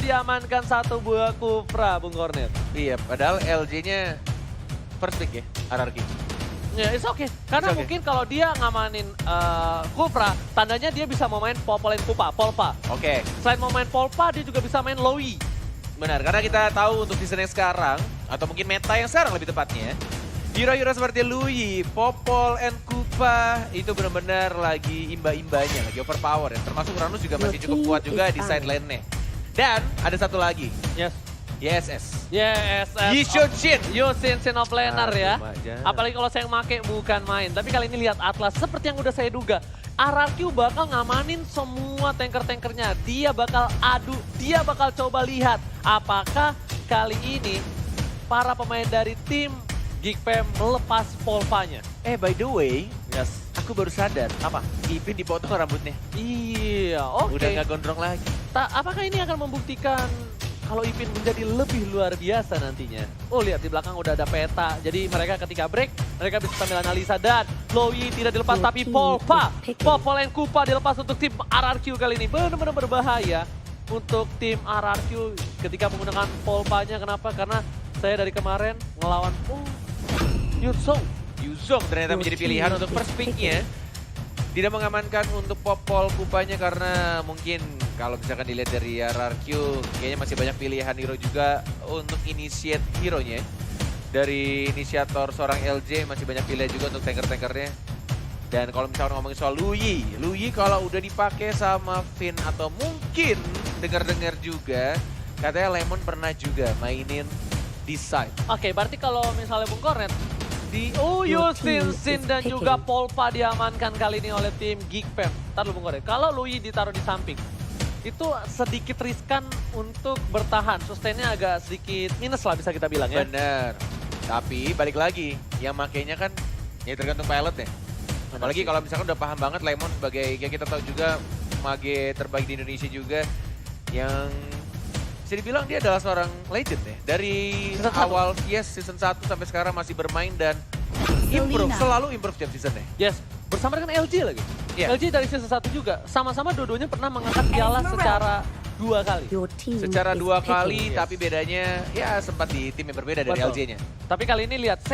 diamankan satu buah Kufra, Bung Kornet. Iya, padahal LJ-nya first pick ya, RRQ. Ya, it's okay. Karena It's okay. mungkin kalau dia ngamanin Kufra, tandanya dia bisa mau main Popol and Polpa. Oke, Selain mau main Polpa, dia juga bisa main Lowy. benar. Karena kita tahu untuk season yang sekarang, atau mungkin meta yang sekarang lebih tepatnya, hero-hero seperti Lui, Popol, and Kupa itu benar-benar lagi imba-imbanya, lagi overpower ya. Termasuk Ranus juga masih cukup kuat juga di side lane-nya. Dan ada satu lagi, Yes. YSS. Yes. Yishojin. Yusin Sinoplanar ya. Aja. Apalagi kalau saya make bukan main. Tapi kali ini lihat Atlas, seperti yang udah saya duga. RRQ bakal ngamanin semua tanker-tankernya. Dia bakal adu, dia bakal coba lihat apakah kali ini para pemain dari tim Geekfam melepas polpanya. By the way, Yes. aku baru sadar. Apa? Ipin dipotong rambutnya. Iya, oke. Udah gak gondrong lagi. Apakah ini akan membuktikan kalau Ipin menjadi lebih luar biasa nantinya? Oh, lihat di belakang udah ada peta. Jadi mereka ketika break, mereka bisa sambil analisa. Dan Lowy tidak dilepas, tapi Polpa. Popol and Kupa dilepas untuk tim RRQ kali ini. Benar-benar berbahaya untuk tim RRQ ketika menggunakan Polpanya. Kenapa? Karena saya dari kemarin ngelawan Yuzong ternyata menjadi pilihan untuk first pick-nya. Tidak mengamankan untuk Popol Kupanya karena mungkin kalau misalkan dilihat dari RRQ kayaknya masih banyak pilihan hero juga untuk initiate hero-nya. Dari inisiator seorang LJ masih banyak pilihan juga untuk tanker-tankernya. Dan kalau misalkan ngomongin soal Lui kalau udah dipakai sama Finn atau mungkin dengar-dengar juga katanya Lemon pernah juga mainin di side. Oke, berarti kalau misalnya Bung Kornet Yusin dan juga Polpa diamankan kali ini oleh tim Geekfam. Ntar lu Bung Kornet, kalau Lui ditaruh di samping, itu sedikit riskan untuk bertahan. Sustainnya agak sedikit minus lah bisa kita bilang ya. Bener. Tapi balik lagi, yang makainya kan ya tergantung pilot ya. Apalagi kalau misalkan udah paham banget Lemon sebagai, ya kita tahu juga mage terbaik di Indonesia juga. Yang bisa dibilang dia adalah seorang legend ya. Dari awal season 1 sampai sekarang masih bermain dan improve, selalu improve tiap seasonnya. Yes, bersama dengan LG lagi. Iya. LG dari season 1 juga. Sama-sama dua-duanya pernah mengangkat piala secara 2 kali. Secara 2 kali, tapi bedanya ya sempat di tim yang berbeda dari Betul. LJ-nya. Tapi kali ini lihat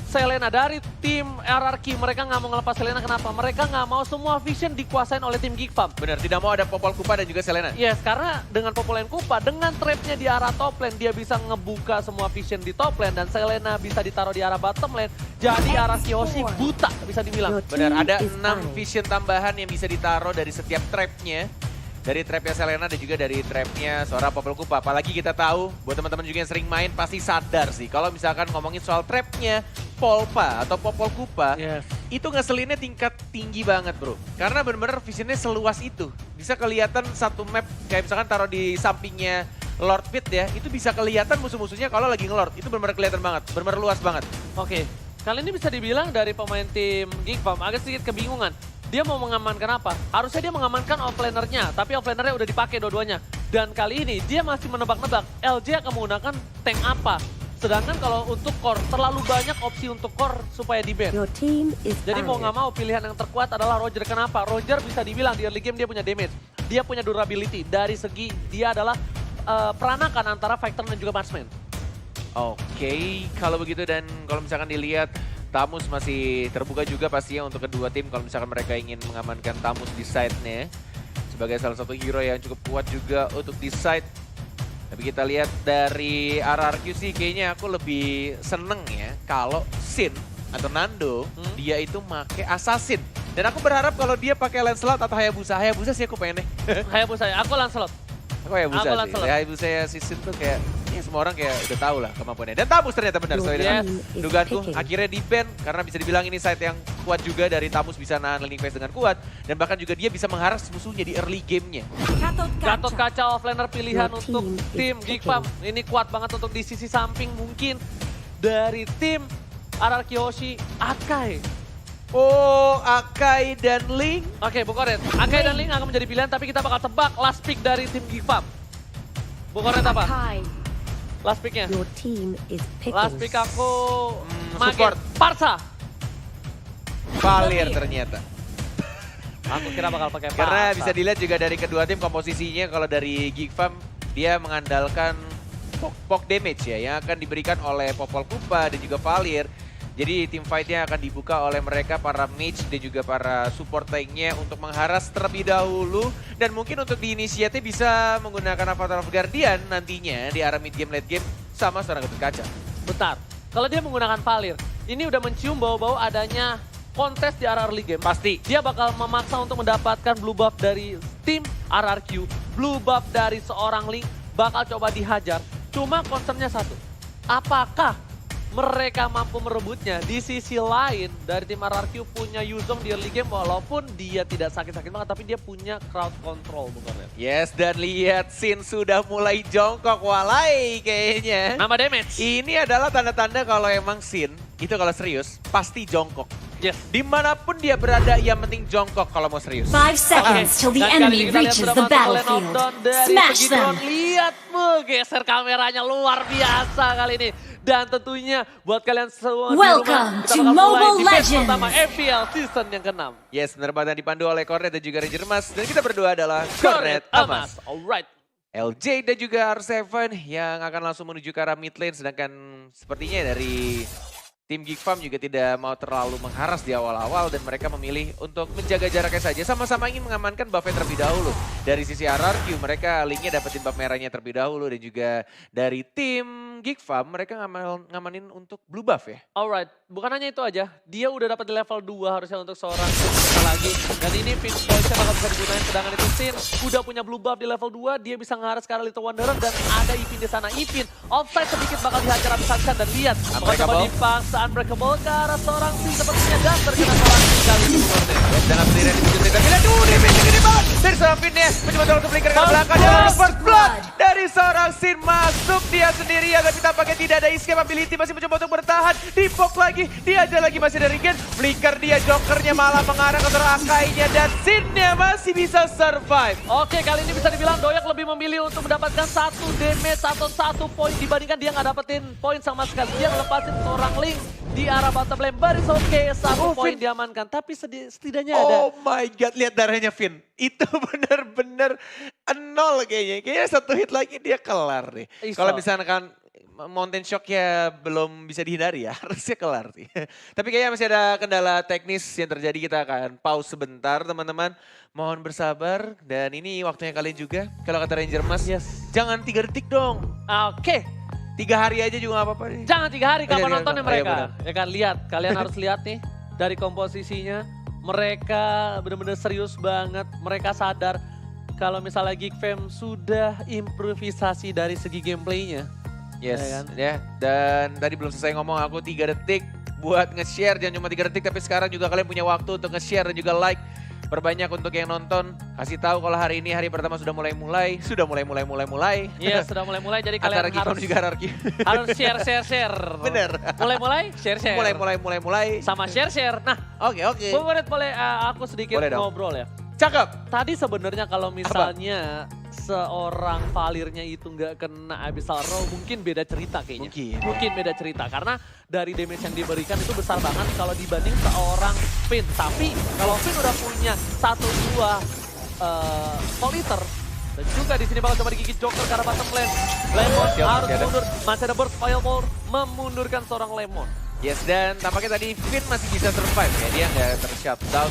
Selena dari tim RRQ, mereka nggak mau ngelepas Selena. Kenapa? Mereka nggak mau semua vision dikuasain oleh tim Geekfam. Benar, tidak mau ada Popol Kupa dan juga Selena. Yes, karena dengan Popol and Kupa, dengan trapnya di arah top lane, dia bisa ngebuka semua vision di top lane. Dan Selena bisa ditaruh di arah bottom lane. Jadi arah Kiyoshi buta, bisa dibilang. Benar, ada 6 vision tambahan yang bisa ditaruh dari setiap trapnya. Dari trapnya Selena dan juga dari trapnya seorang Popol Kupa. Apalagi kita tahu, buat teman-teman juga yang sering main pasti sadar sih. Kalau misalkan ngomongin soal trapnya Polpa atau Popol Kupa, Yes. itu ngeselinnya tingkat tinggi banget bro. Karena bener-bener visionnya seluas itu. Bisa kelihatan satu map, kayak misalkan taruh di sampingnya Lord Pit ya, itu bisa kelihatan musuh-musuhnya kalau lagi ngelord. Itu bener-bener kelihatan banget, bener-bener luas banget. Oke, kali ini bisa dibilang dari pemain tim Geekfam agak sedikit kebingungan. Dia mau mengamankan apa? Harusnya dia mengamankan offlanernya, tapi offlanernya udah dipakai dua-duanya. Dan kali ini dia masih menebak-nebak LJ akan menggunakan tank apa. Sedangkan kalau untuk core, terlalu banyak opsi untuk core supaya di-ban. Jadi mau nggak mau pilihan yang terkuat adalah Roger. Kenapa? Roger bisa dibilang di early game dia punya damage. Dia punya durability. Dari segi dia adalah peranakan antara fighter dan juga marksman. Oke, kalau begitu dan kalau misalkan dilihat Tamus masih terbuka juga pastinya untuk kedua tim kalau misalkan mereka ingin mengamankan Tamus di side-nya. Sebagai salah satu hero yang cukup kuat juga untuk di side. Tapi kita lihat dari RRQ sih kayaknya aku lebih seneng ya kalau Sin atau Nando dia itu make assassin. Dan aku berharap kalau dia pakai Lancelot atau Hayabusa. Hayabusa sih aku pengen nih. Hayabusa ya, aku Lancelot. Aku Hayabusa Aku sih. Lancelot. Hayabusa ya si Sin tuh kayak ya semua orang kayak udah tahu lah kemampuannya. Dan Tamus ternyata benar sesuai dengan dugaanku. Akhirnya di-ban karena bisa dibilang ini side yang kuat juga dari Tamus bisa nahan laning phase dengan kuat. Dan bahkan juga dia bisa mengharas musuhnya di early game-nya. Gatot Kaca offlaner pilihan untuk tim Geekfam. Ini kuat banget untuk di sisi samping mungkin dari tim RRQ Hoshi Akai. Oh, Akai dan Link. Oke, Bung Kornet. Akai dan Link akan menjadi pilihan tapi kita bakal tebak last pick dari tim Geekfam. Bung Kornet apa? Last picknya? Last pick aku support. Parsa. Valir ternyata. Aku kira bakal pakai Parsa. Karena bisa dilihat juga dari kedua tim komposisinya kalau dari Geekfam dia mengandalkan poke damage ya yang akan diberikan oleh Popol Kupa dan juga Valir. Jadi tim fight-nya akan dibuka oleh mereka para mage dan juga para support tank-nya untuk mengharas terlebih dahulu. Dan mungkin untuk di inisiatif bisa menggunakan Avatar of Guardian nantinya di arah mid game, late game sama seorang Gatot Kaca. Bentar, kalau dia menggunakan Valir, ini udah mencium bau-bau adanya kontes di arah early game. Pasti. Dia bakal memaksa untuk mendapatkan blue buff dari tim RRQ. Blue buff dari seorang Link bakal coba dihajar. Cuma concernnya satu, apakah mereka mampu merebutnya? Di sisi lain dari tim RRQ punya Yuzong di early game walaupun dia tidak sakit-sakit banget tapi dia punya crowd control bukannya. Yes, dan lihat Sin sudah mulai jongkok walai kayaknya. Nama damage. Ini adalah tanda-tanda kalau emang Sin itu kalau serius pasti jongkok. Yes. Dimanapun dia berada, yang penting jongkok kalau mau serius. 5 seconds till the Dan kali enemy ini kita lihat reaches sudah the masuk ke lane of battlefield. dawn dari Smash segi them! drone. Lihat geser kameranya luar biasa kali ini. Dan tentunya buat kalian semua Welcome di rumah, kita to bakal mulai Mobile di match Legends. pertama FPL season yang ke-6. Yes, benar banget yang dipandu oleh Cornet dan juga Ranger Mas. Dan kita berdua adalah Cornet Cornet Amas. Alright. LJ dan juga R7 yang akan langsung menuju ke arah mid lane. Sedangkan sepertinya dari tim Geek Farm juga tidak mau terlalu mengharas di awal-awal dan mereka memilih untuk menjaga jaraknya saja. Sama-sama ingin mengamankan buffnya terlebih dahulu. Dari sisi RRQ mereka linknya dapetin buff merahnya terlebih dahulu dan juga dari tim Geek Farm mereka ngamanin untuk blue buff ya. Alright, bukan hanya itu aja, dia udah dapat di level 2 harusnya untuk seorang Sin lagi. Dan ini Pin Poison bakal bisa digunakan, sedangkan itu Sin udah punya blue buff di level 2, dia bisa ngarah ke arah Little Wanderer dan ada Ipin di sana. Ipin offside sedikit bakal dihajar habis-habisan dan lihat bakal coba dipaksa Unbreakable ke arah seorang Sin sepertinya dan terkena seorang Sin kali ini. Yes, dan sendirian di tujuh meter. Lihat tuh, damage gede banget dari seorang Fin ya. Mencoba untuk berikan ke belakang dan first blood dari seorang Sin masuk dia sendiri agar kita pakai tidak ada escape ability, masih mencoba untuk bertahan. Dipok lagi, diajar lagi masih dari Gen. Flicker dia, Jokernya malah mengarah ke Akainya dan Sinnya masih bisa survive. Oke, kali ini bisa dibilang Doyak lebih memilih untuk mendapatkan 1 damage atau 1 poin dibandingkan dia nggak dapetin poin sama sekali. Dia ngelepasin seorang Link di arah bottom lane. Baris oke, 1 poin Finn diamankan. Tapi setidaknya ada. Oh my god, lihat darahnya Finn. Itu benar-benar 0 kayaknya. Kayaknya 1 hit lagi dia kelar nih. Kalau misalkan Mountain Shock ya belum bisa dihindari ya, harusnya kelar sih. Tapi kayaknya masih ada kendala teknis yang terjadi, kita akan pause sebentar teman-teman. Mohon bersabar dan ini waktunya kalian juga. Kalau kata Ranger Mas, jangan 3 detik dong. Oke. 3 hari aja juga gak apa-apa nih. Jangan 3 hari, kapan nontonnya mereka? benar. Ya kan, lihat. Kalian harus lihat nih dari komposisinya. Mereka benar-benar serius banget. Mereka sadar kalau misalnya Geek Fam sudah improvisasi dari segi gameplaynya. Yes, Ya kan? ya. Dan tadi belum selesai ngomong, aku 3 detik buat nge-share. Jangan cuma 3 detik, tapi sekarang juga kalian punya waktu untuk nge-share dan juga like. Perbanyak untuk yang nonton. Kasih tahu kalau hari ini hari pertama sudah mulai. Sudah mulai. Iya, sudah mulai. Jadi kalian Antara Geek Farm harus juga RRQ. harus share. Bener. Mulai, share. Mulai. Sama share. Nah, Oke. Bung Goret boleh aku sedikit Boleh dong. ngobrol ya. Cakep. Tadi sebenarnya kalau misalnya seorang Valirnya itu nggak kena Abyssal Row, mungkin beda cerita kayaknya. Mungkin beda cerita karena dari damage yang diberikan itu besar banget kalau dibanding seorang Finn. Tapi kalau Finn udah punya 1-2 Politer dan juga di sini bakal coba digigit Joker ke arah bottom lane. Lemon harus mundur, masih ada burst fireball memundurkan seorang Lemon. Yes, dan tampaknya tadi Finn masih bisa survive ya. Dia nggak ter-shutdown.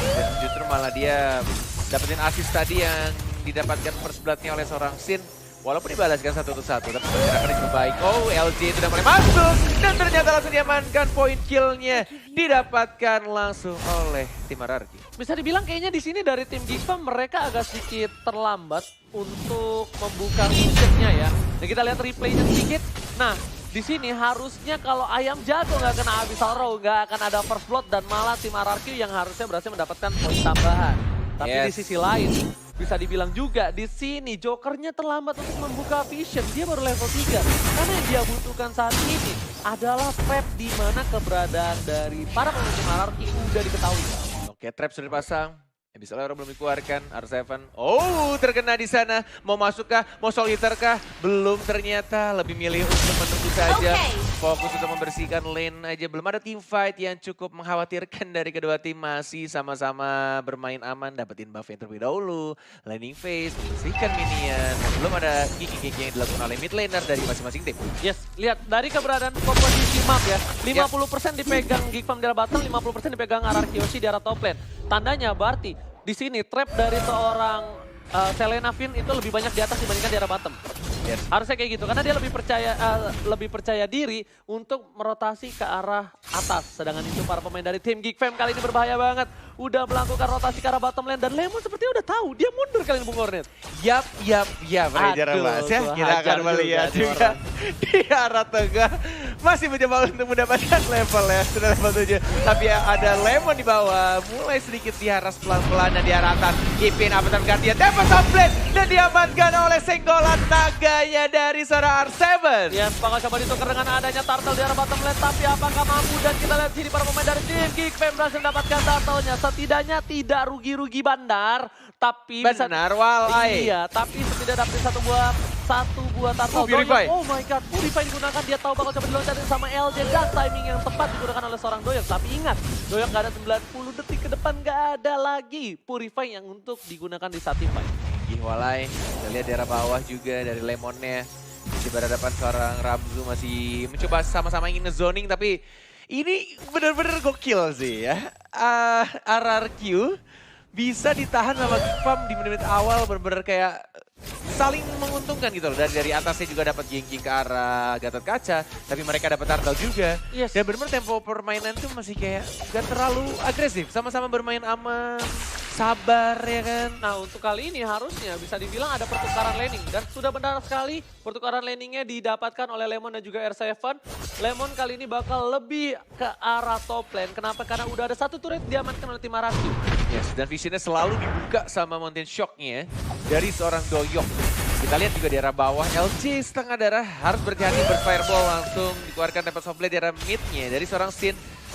Dan justru malah dia dapetin assist tadi yang didapatkan first blood-nya oleh seorang Sin. Walaupun dibalaskan 1-1, tapi pergerakannya cukup baik. Oh, LJ sudah mulai masuk. Dan ternyata langsung diamankan poin kill-nya. Didapatkan langsung oleh tim RRQ. Bisa dibilang kayaknya di sini dari tim Geek Farm mereka agak sedikit terlambat untuk membuka vision-nya ya. Dan kita lihat replaynya sedikit. Nah, di sini harusnya kalau ayam jago nggak kena Abyssal Row, nggak akan ada first blood dan malah tim RRQ yang harusnya berhasil mendapatkan poin tambahan. Tapi di sisi lain bisa dibilang juga di sini Jokernya terlambat untuk membuka vision. Dia baru level 3. Karena yang dia butuhkan saat ini adalah trap di mana keberadaan dari para pemain tim RRQ udah diketahui. Oke, trap sudah dipasang. Misalnya belum dikeluarkan, R7. Oh, terkena di sana. Mau masuk kah? Mau soliter kah? Belum ternyata. Lebih milih untuk menunggu saja. Fokus untuk membersihkan lane aja. Belum ada team fight yang cukup mengkhawatirkan dari kedua tim. Masih sama-sama bermain aman. Dapetin buff yang terlebih dahulu. Laning phase, membersihkan minion. Belum ada gigi-gigi yang dilakukan oleh mid laner dari masing-masing tim. Yes, lihat dari keberadaan komposisi map ya. 50% dipegang Geek Farm di arah bottom, 50% dipegang RRQ Yoshi di arah top lane. Tandanya berarti di sini trap dari seorang Selena Vin itu lebih banyak di atas dibandingkan di arah bottom. Yes. Harusnya kayak gitu karena dia lebih percaya diri untuk merotasi ke arah atas. Sedangkan itu para pemain dari tim Geek Fam kali ini berbahaya banget. Udah melakukan rotasi ke arah bottom lane dan Lemon sepertinya udah tahu dia mundur kali ini Bung Hornet. Yap. Jarang bahas ya. Kita akan melihat juga di arah tengah. Masih mencoba untuk mendapatkan level ya. Sudah level 7. Tapi ada Lemon di bawah. Mulai sedikit diharas pelan-pelan dan di arah atas. Ipin Avatar Guardian dapat top lane. Dan diamankan oleh senggolan naganya dari seorang R7. Ya, bakal coba ditukar dengan adanya turtle di arah bottom lane. Tapi apakah mampu? Dan kita lihat sini para pemain dari tim Geek Fam berhasil mendapatkan turtle-nya. Setidaknya tidak rugi-rugi bandar. Tapi bisa... Benar, Walai. Iya, tapi setidaknya dapat satu buah turtle. Purify. Oh my god, Purify digunakan. Dia tahu bakal coba diloncatin sama LJ. Dan timing yang tepat digunakan oleh seorang Doyok. Tapi ingat, Doyok gak ada 90 detik ke depan. Gak ada lagi Purify yang untuk digunakan di saat teamfight. Walai, kita lihat daerah bawah juga dari Lemonnya. Masih berhadapan seorang Ramzu masih mencoba sama-sama ingin nge-zoning. Tapi ini benar-benar gokil sih ya. RRQ bisa ditahan sama Geek Farm di menit-menit awal benar-benar kayak saling menguntungkan gitu loh. Dari atasnya juga dapat ganking ke arah Gatot Kaca, tapi mereka dapat turtle juga. Yes. Dan benar-benar tempo permainan tuh masih kayak gak terlalu agresif, sama-sama bermain aman, sabar ya kan. Nah untuk kali ini harusnya bisa dibilang ada pertukaran laning. Dan sudah benar sekali pertukaran laningnya didapatkan oleh Lemon dan juga R7. Lemon kali ini bakal lebih ke arah top lane. Kenapa? Karena udah ada satu turret diamankan oleh tim Araki. Yes, dan visionnya selalu dibuka sama Mountain Shock-nya dari seorang Doyok. Kita lihat juga di arah bawah, LJ setengah darah harus berhati-hati berfireball langsung dikeluarkan tempat softplay di arah mid-nya dari seorang Sin.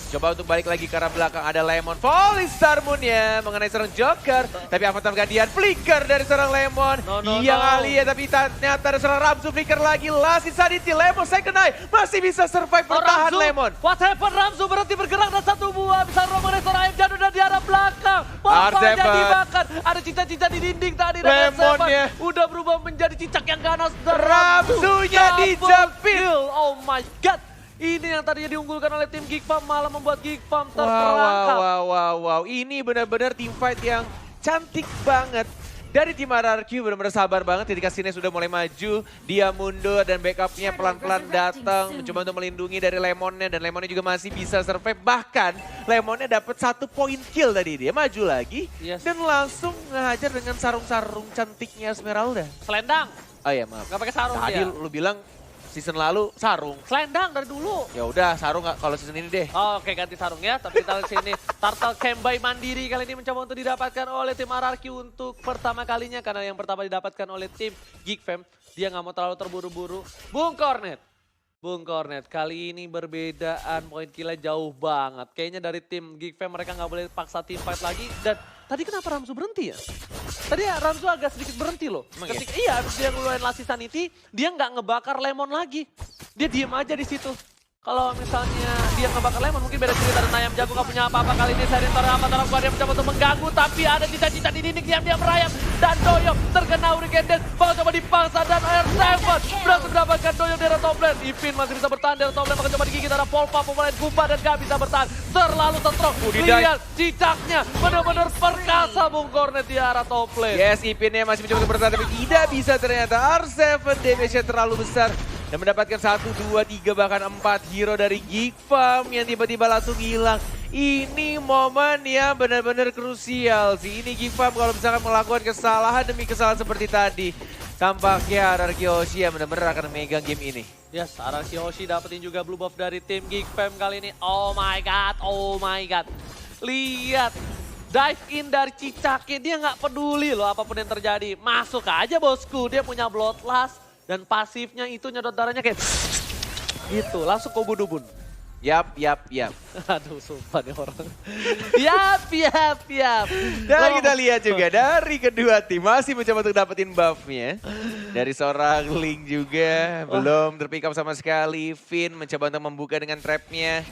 Coba untuk balik lagi ke arah belakang, ada Lemon. Falling Star Moon-nya mengenai seorang Joker. Tapi Avatar Guardian flicker dari seorang Lemon. Yang alih ya, tapi ternyata ada seorang Ramzu flicker lagi. Last Insanity, Lemon second eye. Masih bisa survive bertahan Lemon. What happened? Ramzu berhenti bergerak dan satu buah. Bisa mengenai seorang ayam jatuh dan di arah belakang. Pompanya dibakar. Ada cincang-cincang di dinding tadi. Lemonnya udah berubah menjadi cicak yang ganas. Ramzunya dijepit. Oh my god. Ini yang tadinya diunggulkan oleh tim Geek Farm malah membuat Geek Farm terperangkap. Wow. Ini benar-benar team fight yang cantik banget. Dari tim RRQ benar-benar sabar banget ketika Sine sudah mulai maju. Dia mundur dan backupnya pelan-pelan datang. Mencoba untuk melindungi dari Lemonnya. Dan Lemonnya juga masih bisa survive. Bahkan Lemonnya dapat 1 point kill tadi. Dia maju lagi. Yes. Dan langsung ngehajar dengan sarung-sarung cantiknya Esmeralda. Selendang. Oh iya maaf. Gak pakai sarung Tadi dia. lu bilang season lalu sarung. Selendang dari dulu. Ya udah sarung nggak kalau season ini deh. Oh, oke ganti sarung ya, tapi kita lihat sini Turtle Kembai mandiri kali ini mencoba untuk didapatkan oleh tim RRQ untuk pertama kalinya. Karena yang pertama didapatkan oleh tim Geek Fam. Dia nggak mau terlalu terburu-buru. Bung Cornet, kali ini berbedaan poin killnya jauh banget. Kayaknya dari tim Geek Fam mereka nggak boleh paksa team fight lagi. Dan tadi kenapa Ramzu berhenti ya? Tadi ya Ramzu agak sedikit berhenti loh. Ketika iya habis dia ngeluarin Last Insanity, dia nggak ngebakar Lemon lagi. Dia diem aja di situ. Kalau misalnya dia ngebakar Lemon mungkin beda cerita dan Ayam Jago gak punya apa-apa kali ini. Serintor Avatar Guardian mencoba untuk mengganggu tapi ada cita-cita di dinding diam-diam merayap. Dan Doyok terkena Hurricane Death. Bakal coba dipaksa dan R7 berhasil mendapatkan Doyok dari top lane. Ipin masih bisa bertahan dari top lane. Bakal coba digigit ada Polpa pemain Kumpa dan gak bisa bertahan. Terlalu setrok. Lihat cicaknya benar-benar perkasa Bung Cornet di arah top lane. Yes, Ipinnya masih mencoba untuk bertahan tapi tidak bisa ternyata. R7 damage-nya terlalu besar. Dan mendapatkan 1, 2, 3 bahkan 4 hero dari Geek Farm yang tiba-tiba langsung hilang. Ini momen yang benar-benar krusial sih. Ini Geek Farm kalau misalkan melakukan kesalahan demi kesalahan seperti tadi. Tampaknya RRQ Hoshi yang benar-benar akan memegang game ini. Yes, RRQ Hoshi dapetin juga blue buff dari tim Geek Fam kali ini. Oh my god. Lihat. Dive in dari cicaknya, dia nggak peduli loh apapun yang terjadi. Masuk aja bosku, dia punya Bloodlust. Dan pasifnya itu nyedot darahnya kayak gitu, langsung kubun-ubun. Yap. Aduh, sumpah nih orang. Yap. Dan kita lihat juga dari kedua tim masih mencoba untuk dapetin buff-nya. Dari seorang Link juga belum terpick up sama sekali. Finn mencoba untuk membuka dengan trap-nya.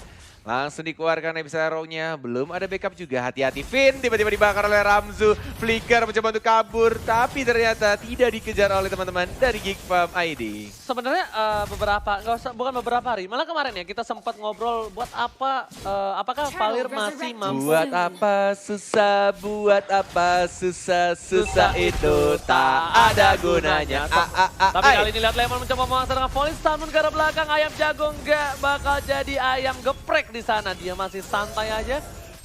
Langsung dikeluarkan bisa arrow-nya. Belum ada backup juga. Hati-hati Finn tiba-tiba dibakar oleh Ramzu. Flicker mencoba untuk kabur. Tapi ternyata tidak dikejar oleh teman-teman dari Geek Farm ID. Sebenarnya bukan beberapa hari, malah kemarin ya kita sempat ngobrol buat apa, apakah Valir masih mampu. Buat apa susah itu tak ada gunanya. Tapi kali ini lihat Lemon mencoba memaksa dengan volley namun ke arah belakang Ayam Jago nggak bakal jadi ayam geprek di sana. Dia masih santai aja.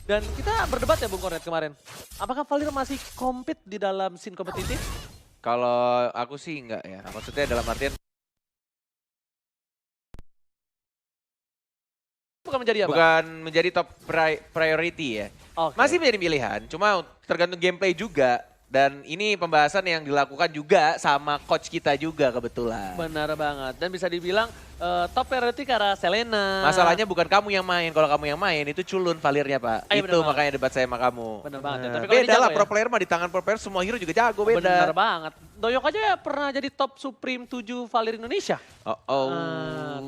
Dan kita berdebat ya Bung Kornet kemarin. Apakah Valir masih compete di dalam scene kompetitif? Kalau aku sih enggak ya. Maksudnya dalam artian Bukan menjadi apa? bukan menjadi top priority ya. Oke. Masih menjadi pilihan, cuma tergantung gameplay juga. Dan ini pembahasan yang dilakukan juga sama coach kita juga kebetulan. Benar banget. Dan bisa dibilang top priority karena Selena. Masalahnya bukan kamu yang main, kalau kamu yang main itu culun Valirnya Pak. Ayo, Itu bener makanya debat saya sama kamu. Bener banget ya. Tapi kalau ini beda lah jago pro ya? player mah di tangan pro player semua hero juga jago beda. Bener banget. Doyok aja ya pernah jadi top Supreme 7 Valir Indonesia.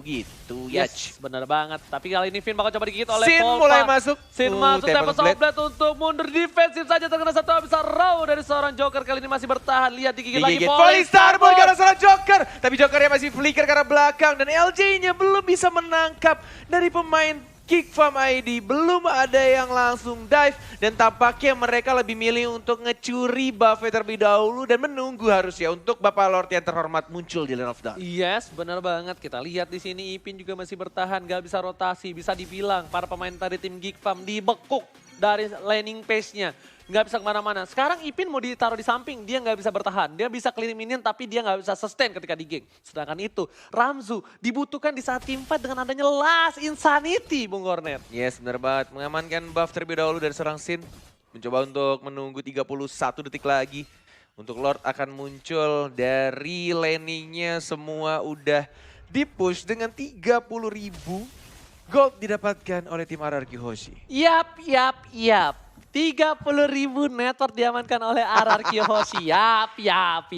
Gitu ya. Yes, bener banget. Tapi kali ini Finn bakal coba digigit oleh Sin Volpa. mulai masuk. Sin masuk, Tempest Blade. of Blade untuk mundur defensif saja. Terkena satu habis raw dari seorang Joker. Kali ini masih bertahan. Lihat digigit lagi. Digigit Volley Starboard karena seorang Joker. Tapi Jokernya masih flicker karena belakang. Dan LJ-nya belum bisa menangkap dari pemain Geek Farm ID. Belum ada yang langsung dive. Dan tampaknya mereka lebih milih untuk ngecuri buff-nya terlebih dahulu. Dan menunggu harusnya untuk Bapak Lord yang terhormat muncul di Lane of Dark. Yes, benar banget. Kita lihat di sini Ipin juga masih bertahan. Gak bisa rotasi. Bisa dibilang para pemain dari tim Geek Farm dibekuk dari laning pace-nya. Nggak bisa kemana-mana. Sekarang Ipin mau ditaruh di samping, dia nggak bisa bertahan. Dia bisa clear minion tapi dia nggak bisa sustain ketika di geng. Sedangkan itu, Ramzu dibutuhkan di saat team fight dengan adanya Last Insanity, Bung Kornet. Yes, benar banget. Mengamankan buff terlebih dahulu dari seorang Sin. Mencoba untuk menunggu 31 detik lagi. Untuk Lord akan muncul dari laning-nya semua udah di-push dengan 30.000 gold didapatkan oleh tim RRQ Hoshi. Yap. 30.000 network diamankan oleh RRQ Hoshi. Yap. Yap.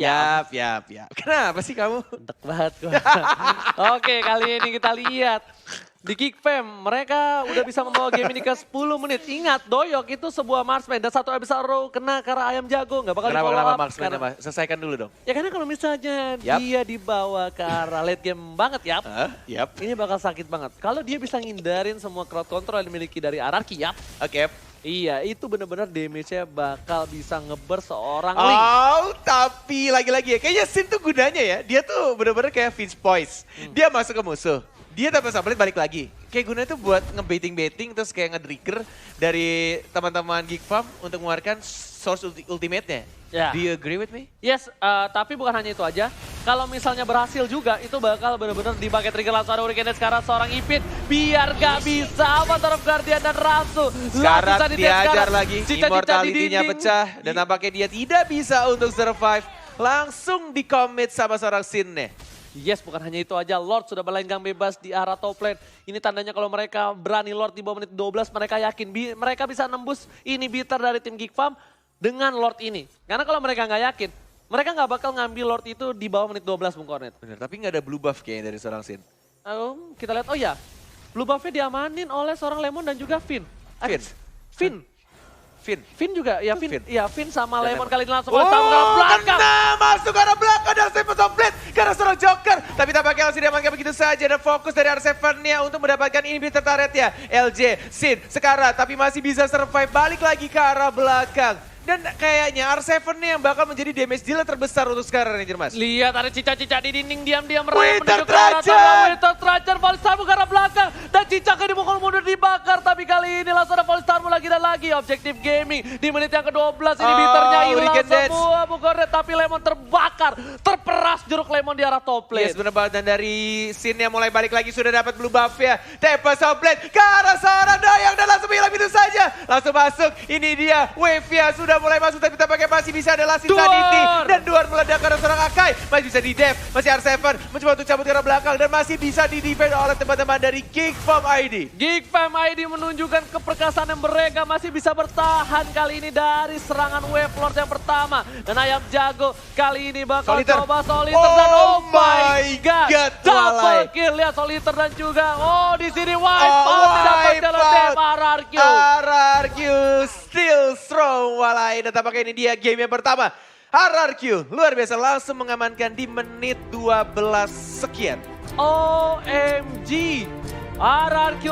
Kenapa sih kamu? Entek banget gua. Oke, kali ini kita lihat. Di Geek Fam, mereka udah bisa membawa game ini ke 10 menit. Ingat, Doyok itu sebuah marksman dan satu habis arrow kena karena Ayam Jago. Nggak bakal di-follow Kenapa up. marksman? Selesaikan dulu dong. Ya karena kalau misalnya dia dibawa ke arah late game banget Yap. ini bakal sakit banget. Kalau dia bisa ngindarin semua crowd control yang dimiliki dari RRQ, Oke. iya itu bener-bener damage-nya bakal bisa ngeber seorang Link. Tapi lagi-lagi ya, kayaknya Sin tuh gunanya ya, dia tuh bener-bener kayak Finch Poise. Dia masuk ke musuh, dia tanpa sablet balik lagi. Kayak gunanya tuh buat ngebaiting-baiting terus kayak nge-trigger dari teman-teman Geek Farm untuk mengeluarkan source ultimate-nya. Ya. Do you agree with me? Yes, tapi bukan hanya itu aja. Kalau misalnya berhasil juga, itu bakal bener-bener dipakai trigger langsung ada Hurricane sekarang seorang Ipin. Biar gak bisa Avatar of Guardian dan Ramzu. Sekarang diajar lagi, Cica-cica immortality-nya di dinding. pecah. Dan nampaknya dia tidak bisa untuk survive. Langsung di-commit sama seorang Sin-nya. Yes, bukan hanya itu aja. Lord sudah berlenggang bebas di arah top lane. Ini tandanya kalau mereka berani Lord di bawah menit 12, mereka yakin mereka bisa nembus inhibitor dari tim Geek Farm dengan Lord ini. Karena kalau mereka nggak yakin, mereka nggak bakal ngambil Lord itu di bawah menit 12, Bung Kornet. Bener, tapi nggak ada blue buff kayaknya dari seorang Sin. Kita lihat, oh ya, blue buff-nya diamanin oleh seorang Lemon dan juga Finn. Finn juga, ya Finn sama Lemon kali ini langsung masuk ke arah belakang. Masuk ke arah belakang dan Tempest of Blade karena seorang Joker. Tapi tampaknya LJ diamankan begitu saja dan fokus dari R7-nya untuk mendapatkan inhibitor turret-nya. LJ, Sin, sekarang tapi masih bisa survive balik lagi ke arah belakang. Dan kayaknya R7 nih yang bakal menjadi damage dealer terbesar untuk sekarang Ranger Mas. Lihat ada Cica-Cica di dinding diam-diam Winter menuju ke arah Trajan! tengah. Winter Trajan, Volley ke arah belakang. Dan Cica kini mukul mundur dibakar. Tapi kali ini langsung ada Volley lagi dan lagi. Objektif Gaming di menit yang ke-12. Ini biternya hilang semua Bukornet. Tapi Lemon terbakar. Terperas jeruk Lemon di arah top lane. Yes bener banget. Dan dari Sin yang mulai balik lagi sudah dapat blue buff ya. Tempest of Blade ke arah seorang Dayang dan langsung hilang itu saja. Langsung masuk. Ini dia wave-nya sudah udah mulai masuk tapi tampaknya masih bisa adalah sisa Duar. Niti. Dan Duar meledak karena seorang Akai. Masih bisa di-def, masih R7 mencoba untuk cabut ke arah belakang dan masih bisa di-defend oleh teman-teman dari Geek Farm ID. Geek Fam ID menunjukkan keperkasaan yang mereka masih bisa bertahan kali ini dari serangan Wave Lord yang pertama. Dan Ayam Jago kali ini bakal Soliter. coba Soliter dan oh my god. Double Walai. kill, lihat Soliter dan juga di sini wipe out didapatkan oleh tim RRQ. RRQ still strong Walai. Dan tampaknya ini dia game yang pertama. RRQ luar biasa langsung mengamankan di menit 12 sekian. OMG. RRQ